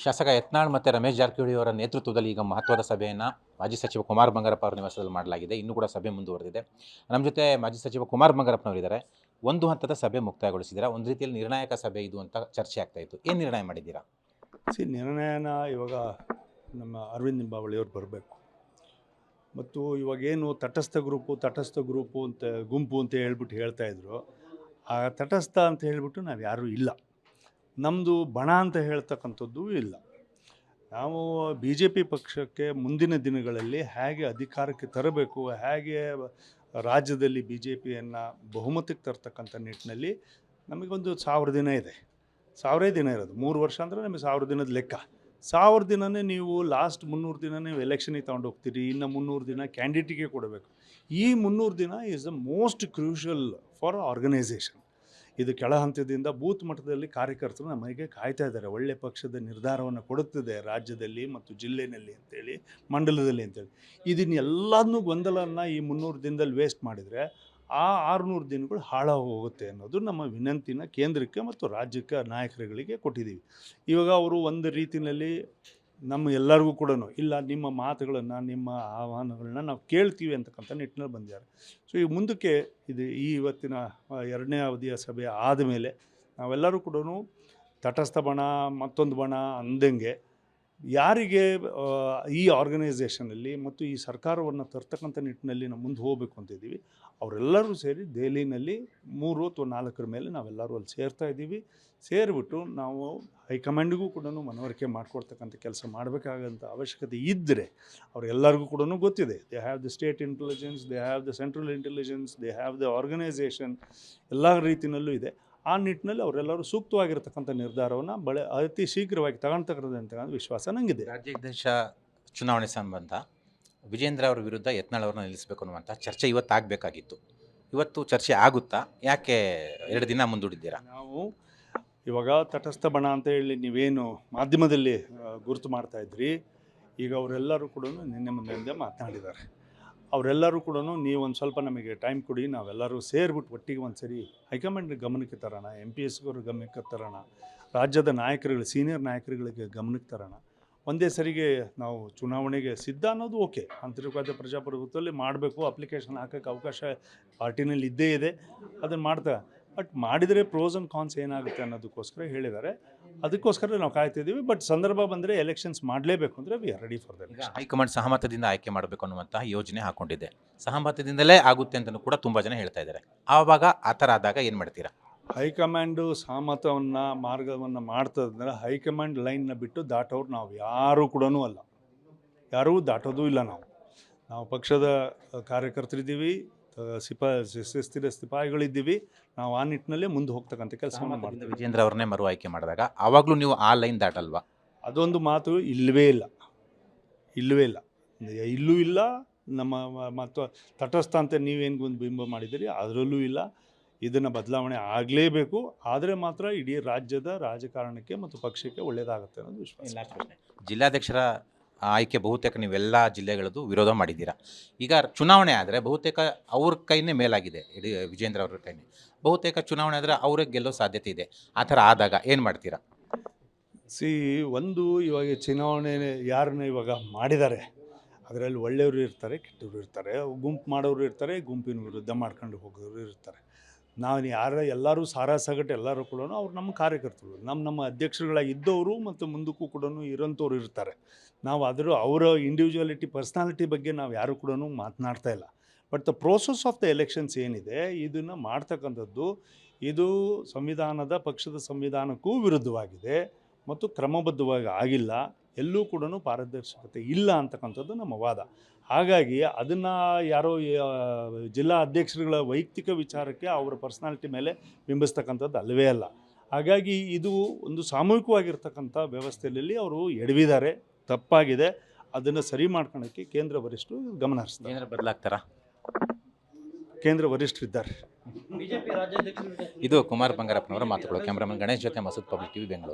ಶಾಸಕ ಯತ್ನಾಳ್ ಮತ್ತು ರಮೇಶ್ ಜಾರಕಿಹೊಳಿ ಅವರ ನೇತೃತ್ವದಲ್ಲಿ ಈಗ ಮಹತ್ವದ ಸಭೆಯನ್ನು ಮಾಜಿ ಸಚಿವ ಕುಮಾರ್ ಬಂಗಾರಪ್ಪ ಅವರ ನಿವಾಸದಲ್ಲಿ ಮಾಡಲಾಗಿದೆ. ಇನ್ನೂ ಕೂಡ ಸಭೆ ಮುಂದುವರೆದಿದೆ. ನಮ್ಮ ಜೊತೆ ಮಾಜಿ ಸಚಿವ ಕುಮಾರ್ ಬಂಗಾರಪ್ಪನವರಿದ್ದಾರೆ. ಒಂದು ಹಂತದ ಸಭೆ ಮುಕ್ತಾಯಗೊಳಿಸಿದ್ದೀರಾ. ಒಂದು ರೀತಿಯಲ್ಲಿ ನಿರ್ಣಾಯಕ ಸಭೆ ಇದು ಅಂತ ಚರ್ಚೆ ಆಗ್ತಾ ಇತ್ತು. ಏನು ನಿರ್ಣಯ ಮಾಡಿದ್ದೀರಾ? ನಿರ್ಣಯನ ಇವಾಗ ನಮ್ಮ ಅರವಿಂದ್ ಲಿಂಬಾವಳಿಯವ್ರು ಬರಬೇಕು. ಮತ್ತು ಇವಾಗೇನು ತಟಸ್ಥ ಗ್ರೂಪು ಅಂತ ಗುಂಪು ಅಂತ ಹೇಳ್ತಾಯಿದ್ರು. ಆ ತಟಸ್ಥ ಅಂತ ಹೇಳಿಬಿಟ್ಟು ನಾವು ಯಾರೂ ಇಲ್ಲ. ನಮ್ಮದು ಬಣ ಅಂತ ಹೇಳ್ತಕ್ಕಂಥದ್ದು ಇಲ್ಲ. ನಾವು BJP ಪಕ್ಷಕ್ಕೆ ಮುಂದಿನ ದಿನಗಳಲ್ಲಿ ಹೇಗೆ ಅಧಿಕಾರಕ್ಕೆ ತರಬೇಕು, ಹೇಗೆ ರಾಜ್ಯದಲ್ಲಿ BJPಯನ್ನು ಬಹುಮತಕ್ಕೆ ತರ್ತಕ್ಕಂಥ ನಿಟ್ಟಿನಲ್ಲಿ ನಮಗೊಂದು 1000 ದಿನ ಇದೆ. 1000 ದಿನ ಇರೋದು. 3 ವರ್ಷ ಅಂದರೆ ನಮಗೆ 1000 ದಿನದ ಲೆಕ್ಕ. 1000 ದಿನನೇ ನೀವು ಲಾಸ್ಟ್ 300 ದಿನ ನೀವು ಎಲೆಕ್ಷನಿಗೆ ತೊಗೊಂಡು ಹೋಗ್ತೀರಿ. ಇನ್ನು 300 ದಿನ ಕ್ಯಾಂಡಿಡೇಟಿಗೆ ಕೊಡಬೇಕು. ಈ 300 ದಿನ is the most crucial for organization. ಇದು ಕೆಳ ಹಂತದಿಂದ ಬೂತ್ ಮಟ್ಟದಲ್ಲಿ ಕಾರ್ಯಕರ್ತರು ನಮಗೆ ಕಾಯ್ತಾ ಇದ್ದಾರೆ. ಒಳ್ಳೆ ಪಕ್ಷದ ನಿರ್ಧಾರವನ್ನು ಕೊಡುತ್ತದೆ ರಾಜ್ಯದಲ್ಲಿ ಮತ್ತು ಜಿಲ್ಲೆಯಲ್ಲಿ ಅಂತೇಳಿ, ಮಂಡಲದಲ್ಲಿ ಅಂತೇಳಿ. ಇದನ್ನೆಲ್ಲದನ್ನೂ ಗೊಂದಲನ್ನು ಈ 300 ದಿನದಲ್ಲಿ ವೇಸ್ಟ್ ಮಾಡಿದರೆ ಆ 600 ದಿನಗಳು ಹಾಳಾಗಿ ಹೋಗುತ್ತೆ ಅನ್ನೋದು ನಮ್ಮ ವಿನಂತಿನ ಕೇಂದ್ರಕ್ಕೆ ಮತ್ತು ರಾಜ್ಯಕ್ಕೆ ನಾಯಕರುಗಳಿಗೆ ಕೊಟ್ಟಿದ್ದೀವಿ. ಇವಾಗ ಅವರು ಒಂದು ರೀತಿಯಲ್ಲಿ ನಮ್ಮ ಎಲ್ಲರಿಗೂ ಕೂಡ ಇಲ್ಲ, ನಿಮ್ಮ ಮಾತುಗಳನ್ನು, ನಿಮ್ಮ ಆಹ್ವಾನಗಳನ್ನ ನಾವು ಕೇಳ್ತೀವಿ ಅಂತಕ್ಕಂಥ ನಿಟ್ಟಿನಲ್ಲಿ ಬಂದಿದ್ದಾರೆ. ಸೊ ಈಗ ಮುಂದಕ್ಕೆ ಇವತ್ತಿನ 2ನೇ ಅವಧಿಯ ಸಭೆ ಆದಮೇಲೆ ನಾವೆಲ್ಲರೂ ಕೂಡ ತಟಸ್ಥ ಬಣ ಮತ್ತೊಂದು ಬಣ ಅಂದಂಗೆ ಯಾರಿಗೆ ಈ ಆರ್ಗನೈಸೇಷನಲ್ಲಿ ಮತ್ತು ಈ ಸರ್ಕಾರವನ್ನು ತರ್ತಕ್ಕಂಥ ನಿಟ್ಟಿನಲ್ಲಿ ನಾವು ಮುಂದೆ ಹೋಗಬೇಕು ಅಂತಿದ್ದೀವಿ, ಅವರೆಲ್ಲರೂ ಸೇರಿ ದೆಹಲಿನಲ್ಲಿ 3 ಅಥವಾ 4 ಮೇಲೆ ನಾವೆಲ್ಲರೂ ಅಲ್ಲಿ ಸೇರ್ತಾ ಇದ್ದೀವಿ. ಸೇರಿಬಿಟ್ಟು ನಾವು ಹೈಕಮಾಂಡಿಗೂ ಕೂಡ ಮನವರಿಕೆ ಮಾಡಿಕೊಡ್ತಕ್ಕಂಥ ಕೆಲಸ ಮಾಡಬೇಕಾಗಂಥ ಅವಶ್ಯಕತೆ ಇದ್ದರೆ ಅವರೆಲ್ಲರಿಗೂ ಕೂಡ ಗೊತ್ತಿದೆ. They have the state intelligence, they have the central intelligence, they have the organization, ಎಲ್ಲ ರೀತಿಯಲ್ಲೂ ಇದೆ. ಆ ನಿಟ್ಟಿನಲ್ಲಿ ಅವರೆಲ್ಲರೂ ಸೂಕ್ತವಾಗಿರ್ತಕ್ಕಂಥ ನಿರ್ಧಾರವನ್ನು ಅತಿ ಶೀಘ್ರವಾಗಿ ತಗೊಳ್ತಕ್ಕಂಥ ವಿಶ್ವಾಸ ನನಗಿದೆ. ರಾಜ್ಯಾಧ್ಯಕ್ಷ ಚುನಾವಣೆ ಸಂಬಂಧ ವಿಜೇಂದ್ರ ಅವರ ವಿರುದ್ಧ ಯತ್ನಾಳ್ ಅವ್ರನ್ನ ನಿಲ್ಲಿಸಬೇಕು ಅನ್ನುವಂಥ ಚರ್ಚೆ ಇವತ್ತಾಗಬೇಕಾಗಿತ್ತು. ಇವತ್ತು ಚರ್ಚೆ ಆಗುತ್ತಾ? ಯಾಕೆ 2 ದಿನ ಮುಂದೂಡಿದ್ದೀರಾ? ನಾವು ಇವಾಗ ತಟಸ್ಥ ಬಣ ಅಂತ ಹೇಳಿ ನೀವೇನು ಮಾಧ್ಯಮದಲ್ಲಿ ಗುರುತು ಮಾಡ್ತಾಯಿದ್ರಿ, ಈಗ ಅವರೆಲ್ಲರೂ ಕೂಡ ನಿನ್ನೆ ಮುಂದೆ ಮಾತನಾಡಿದ್ದಾರೆ. ಅವರೆಲ್ಲರೂ ಕೂಡ ನೀವೊಂದು ಸ್ವಲ್ಪ ನಮಗೆ ಟೈಮ್ ಕೊಡಿ, ನಾವೆಲ್ಲರೂ ಸೇರಿಬಿಟ್ಟು ಒಟ್ಟಿಗೆ ಒಂದು ಸರಿ ಹೈಕಮಾಂಡ್ ಗಮನಕ್ಕೆ ತರೋಣ, MPSಗವ್ರ ಗಮನಕ್ಕೆ ತರೋಣ, ರಾಜ್ಯದ ನಾಯಕರುಗಳು ಸೀನಿಯರ್ ನಾಯಕರುಗಳಿಗೆ ಗಮನಕ್ಕೆ ತರೋಣ. ಒಂದೇ ಸರಿಗೆ ನಾವು ಚುನಾವಣೆಗೆ ಸಿದ್ಧ ಅನ್ನೋದು ಓಕೆ. ಅಂತರ್ಗತ ಪ್ರಜಾಪ್ರಭುತ್ವದಲ್ಲಿ ಮಾಡಬೇಕು, ಅಪ್ಲಿಕೇಶನ್ ಹಾಕೋಕ್ಕೆ ಅವಕಾಶ ಪಾರ್ಟಿನಲ್ಲಿ ಇದ್ದೇ ಇದೆ, ಅದನ್ನು ಮಾಡ್ತಾ. ಬಟ್ ಮಾಡಿದರೆ ಪ್ರೋಸ್ ಆ್ಯಂಡ್ ಕಾನ್ಸ್ ಏನಾಗುತ್ತೆ ಅನ್ನೋದಕ್ಕೋಸ್ಕರ ಹೇಳಿದ್ದಾರೆ. ಅದಕ್ಕೋಸ್ಕರ ನಾವು ಕಾಯ್ತಿದ್ದೀವಿ. ಬಟ್ ಸಂದರ್ಭ ಬಂದರೆ ಎಲೆಕ್ಷನ್ಸ್ ಮಾಡಲೇಬೇಕು ಅಂದರೆ we are ready for that. High command ಸಹಮತದಿಂದ ಆಯ್ಕೆ ಮಾಡಬೇಕು ಅನ್ನುವಂಥ ಯೋಜನೆ ಹಾಕೊಂಡಿದೆ. ಸಹಮತದಿಂದಲೇ ಆಗುತ್ತೆ ಅಂತಲೂ ಕೂಡ ತುಂಬ ಜನ ಹೇಳ್ತಾ ಇದ್ದಾರೆ. ಆವಾಗ ಆ ಥರ ಆದಾಗ ಏನು ಮಾಡ್ತೀರಾ? ಹೈಕಮಾಂಡು ಸಹಮತವನ್ನು ಮಾರ್ಗವನ್ನು ಮಾಡ್ತದಂದರೆ ಹೈಕಮಾಂಡ್ ಲೈನ್ನ ಬಿಟ್ಟು ದಾಟೋರು ನಾವು ಯಾರೂ ಕೂಡ ಅಲ್ಲ, ಯಾರೂ ದಾಟೋದು ಇಲ್ಲ. ನಾವು ಪಕ್ಷದ ಕಾರ್ಯಕರ್ತರಿದ್ದೀವಿ, ಶಿಸ್ತಿನ ಸಿಪಾಯಿಗಳಿದ್ದೀವಿ. ನಾವು ಆ ನಿಟ್ಟಿನಲ್ಲೇ ಮುಂದೆ ಹೋಗ್ತಕ್ಕಂಥ ಕೆಲಸವನ್ನು ಮಾಡ್ತೀವಿ. ವಿಜೇಂದ್ರ ಅವ್ರನ್ನೇ ಮರು ಆಯ್ಕೆ ಮಾಡಿದಾಗ ಆವಾಗಲೂ ನೀವು ಆ ಲೈನ್ ದಾಟಲ್ವಾ? ಅದೊಂದು ಮಾತು ಇಲ್ಲವೇ ಇಲ್ಲ. ಇಲ್ಲೂ ಇಲ್ಲ. ನಮ್ಮ ಮತ್ತು ತಟಸ್ಥ ಅಂತ ನೀವೇನು ಒಂದು ಬಿಂಬ ಮಾಡಿದ್ದೀರಿ ಅದರಲ್ಲೂ ಇಲ್ಲ. ಇದನ್ನು ಬದಲಾವಣೆ ಆಗಲೇಬೇಕು. ಆದರೆ ಮಾತ್ರ ಇಡೀ ರಾಜ್ಯದ ರಾಜಕಾರಣಕ್ಕೆ ಮತ್ತು ಪಕ್ಷಕ್ಕೆ ಒಳ್ಳೆಯದಾಗುತ್ತೆ ಅನ್ನೋದು ವಿಶ್ವಾಸ. ಜಿಲ್ಲಾಧ್ಯಕ್ಷರ ಆಯ್ಕೆ ಬಹುತೇಕ ನೀವೆಲ್ಲ ಜಿಲ್ಲೆಗಳದ್ದು ವಿರೋಧ ಮಾಡಿದ್ದೀರಾ. ಈಗ ಚುನಾವಣೆ ಆದರೆ ಬಹುತೇಕ ಅವ್ರ ಕೈನೇ ಮೇಲಾಗಿದೆ, ಇಡೀ ವಿಜೇಂದ್ರ ಅವ್ರ ಕೈನೇ. ಬಹುತೇಕ ಚುನಾವಣೆ ಆದರೆ ಅವ್ರಿಗೆ ಗೆಲ್ಲೋ ಸಾಧ್ಯತೆ ಇದೆ. ಆ ಥರ ಆದಾಗ ಏನು ಮಾಡ್ತೀರಾ? ಇವಾಗ ಚುನಾವಣೆ ಯಾರನ್ನ ಇವಾಗ ಮಾಡಿದ್ದಾರೆ, ಅದರಲ್ಲಿ ಒಳ್ಳೆಯವರು ಇರ್ತಾರೆ, ಕೆಟ್ಟವರು ಇರ್ತಾರೆ, ಗುಂಪು ಮಾಡೋರು ಇರ್ತಾರೆ, ಗುಂಪಿನ ವಿರುದ್ಧ ಮಾಡ್ಕೊಂಡು ಹೋಗೋರು ಇರ್ತಾರೆ. ನಾವು ಎಲ್ಲರೂ ಸಾರಾಸಗಟ್ಟು ಎಲ್ಲರೂ ಕೂಡ ಅವ್ರು ನಮ್ಮ ಕಾರ್ಯಕರ್ತರು, ನಮ್ಮ ಅಧ್ಯಕ್ಷರುಗಳಾಗಿ ಇದ್ದವರು ಮತ್ತು ಮುಂದಕ್ಕೂ ಕೂಡ ಇರೋಂಥವ್ರು ಇರ್ತಾರೆ. ನಾವು ಅವರ ಇಂಡಿವಿಜುವಾಲಿಟಿ ಪರ್ಸ್ನಾಲಿಟಿ ಬಗ್ಗೆ ನಾವು ಯಾರು ಕೂಡ ಮಾತನಾಡ್ತಾ ಇಲ್ಲ. But the process of the elections ಏನಿದೆ ಇದನ್ನು ಮಾಡ್ತಕ್ಕಂಥದ್ದು ಇದು ಪಕ್ಷದ ಸಂವಿಧಾನಕ್ಕೂ ವಿರುದ್ಧವಾಗಿದೆ ಮತ್ತು ಕ್ರಮಬದ್ಧವಾಗಿ ಆಗಿಲ್ಲ. ಎಲ್ಲೂ ಕೂಡ ಪಾರದರ್ಶಕತೆ ಇಲ್ಲ ಅಂತಕ್ಕಂಥದ್ದು ನಮ್ಮ ವಾದ. ಹಾಗಾಗಿ ಅದನ್ನು ಯಾರೋ ಜಿಲ್ಲಾ ಅಧ್ಯಕ್ಷರುಗಳ ವೈಯಕ್ತಿಕ ವಿಚಾರಕ್ಕೆ ಅವರ ಪರ್ಸ್ನಾಲಿಟಿ ಮೇಲೆ ಬಿಂಬಿಸ್ತಕ್ಕಂಥದ್ದು ಅಲ್ಲವೇ ಅಲ್ಲ. ಹಾಗಾಗಿ ಇದು ಒಂದು ಸಾಮೂಹಿಕವಾಗಿರ್ತಕ್ಕಂಥ ವ್ಯವಸ್ಥೆಯಲ್ಲಿ ಅವರು ಎಡವಿದ್ದಾರೆ, ತಪ್ಪಾಗಿದೆ. ಅದನ್ನು ಸರಿ ಮಾಡ್ಕೊಳ್ಳೋಕ್ಕೆ ಕೇಂದ್ರ ವರಿಷ್ಠರು ಗಮನ ಹರಿಸ್ತಾರೆ. ಬದಲಾಗ್ತಾರಾ? ಕೇಂದ್ರ ವರಿಷ್ಠರಿದ್ದಾರೆ. ಇದು ಕುಮಾರ್ ಬಂಗಾರಪ್ಪನವರ ಮಾತುಗಳು. ಕ್ಯಾಮ್ರಾಮನ್ ಗಣೇಶ್ ಜೊತೆ ಮಸೂದ್, ಪಬ್ಲಿಕ್ ಟಿವಿ, ಬೆಂಗಳೂರು.